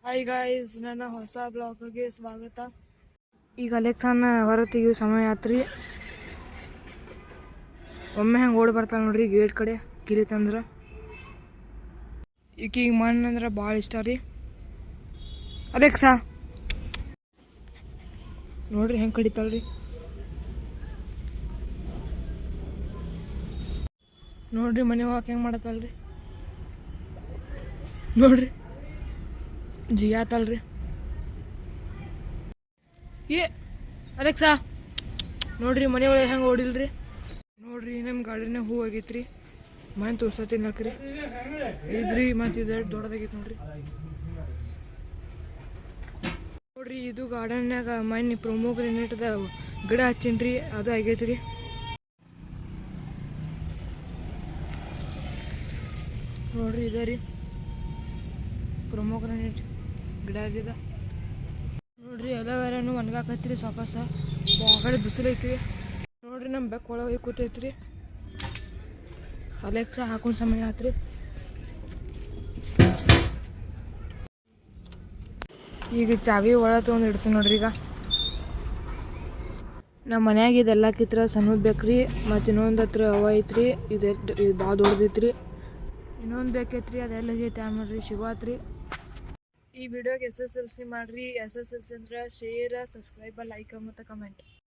Hi guys, ನನ್ನ ಹೊಸ ಬ್ಲಾಗ್ಗೆ ಸ್ವಾಗತ. ಈಗ ಅಲೆಕ್ಸಾನ ಹೊರ ತೆಗಿಯೋ ಸಮಯ ಆತ್ರಿ. ಒಮ್ಮೆ ಹಂಗೆ ಓಡಿ ಬರ್ತಾಳೆ ನೋಡ್ರಿ ಗೇಟ್ ಕಡೆ ಕಿರಿತಂದ್ರೆ. ಈಕಿಗೆ ಮಣ್ಣು ಅಂದ್ರೆ ಭಾಳ ಇಷ್ಟ ರೀ. ಅಲೆಕ್ಸಾ ನೋಡ್ರಿ ಹೆಂಗೆ ಕಡಿತಾಳ್ರಿ. ನೋಡ್ರಿ ಮನೆ ಹೋಗಕ್ಕೆ ಹೆಂಗೆ ಮಾಡತ್ತಲ್ರಿ. ನೋಡ್ರಿ ಜಿಯಾತಲ್ರಿ. ಏ ಅಲೆಕ್ಸಾ ನೋಡ್ರಿ ಮನೆ ಒಳಗೆ ಹೆಂಗೆ ಓಡಿಲ್ರಿ. ನೋಡ್ರಿ ನಮ್ಮ ಗಾಡಿನ ಹೂ ಆಗೈತ್ರಿ. ಮನೆ ತೋರ್ಸತ್ತೀನಿ ಹಾಕ್ರಿ ಇದ್ರಿ. ಮತ್ತು ಇದು ದೊಡ್ಡದಾಗೈತಿ ನೋಡ್ರಿ. ನೋಡ್ರಿ ಇದು ಗಾರ್ಡನ್ಯಾಗ ಮನೆ ಪ್ರೊಮೋಗ್ರೆನೇಟ್ದ ಗಿಡ ಹಚ್ಚೀನ್ರಿ, ಅದು ಆಗೈತ್ರಿ. ನೋಡ್ರಿ ಇದೆ ರೀ ಪ್ರೊಮೋಗ್ರೆನೇಟ್ ಗಿಡ ಇದೆ ನೋಡ್ರಿ. ಎಲವೇರನು ಒಣಗಾಕತ್ರಿ ಸಾಕಸ. ಹೊರಗಡೆ ಬಿಸಿಲು ಐತ್ರಿ. ನೋಡ್ರಿ ನಮ್ಮ ಬೆಕ್ಕ ಒಳಗೆ ಕೂತೈತ್ರಿ. ಅಲೆಕ್ಸಾ ಹಾಕೊಂಡ್ ಸಮಯ ಆತ್ರಿ. ಈಗ ಚಾವಿ ಒಳಗೆ ತೊಗೊಂಡು ಇಡ್ತೀನಿ ನೋಡ್ರಿ. ಈಗ ನಮ್ಮ ಮನ್ಯಾಗ ಇದೆಲ್ಲ ಕಿತ್ರ ಸಣ್ಣದ್ ಬೇಕ್ರಿ. ಮತ್ತು ಇನ್ನೊಂದು ಹತ್ರ ಅವ ಐತ್ರಿ. ಇದು ಭಾಳ ದೊಡ್ಡದೈತ್ರಿ. ಇನ್ನೊಂದು ಬೇಕೈತ್ರಿ, ಅದೆಲ್ಲ ಐತಿ ಆಮೇಲೆ ಸಿಗೋತ್ರಿ. ಈ ವಿಡಿಯೋಗೆ SSLC ಮಾಡ್ರಿ. SSLC ಅಂದ್ರೆ ಶೇರ್, ಸಬ್ಸ್ಕ್ರೈಬ್, ಲೈಕ್ ಮತ್ತು ಕಮೆಂಟ್.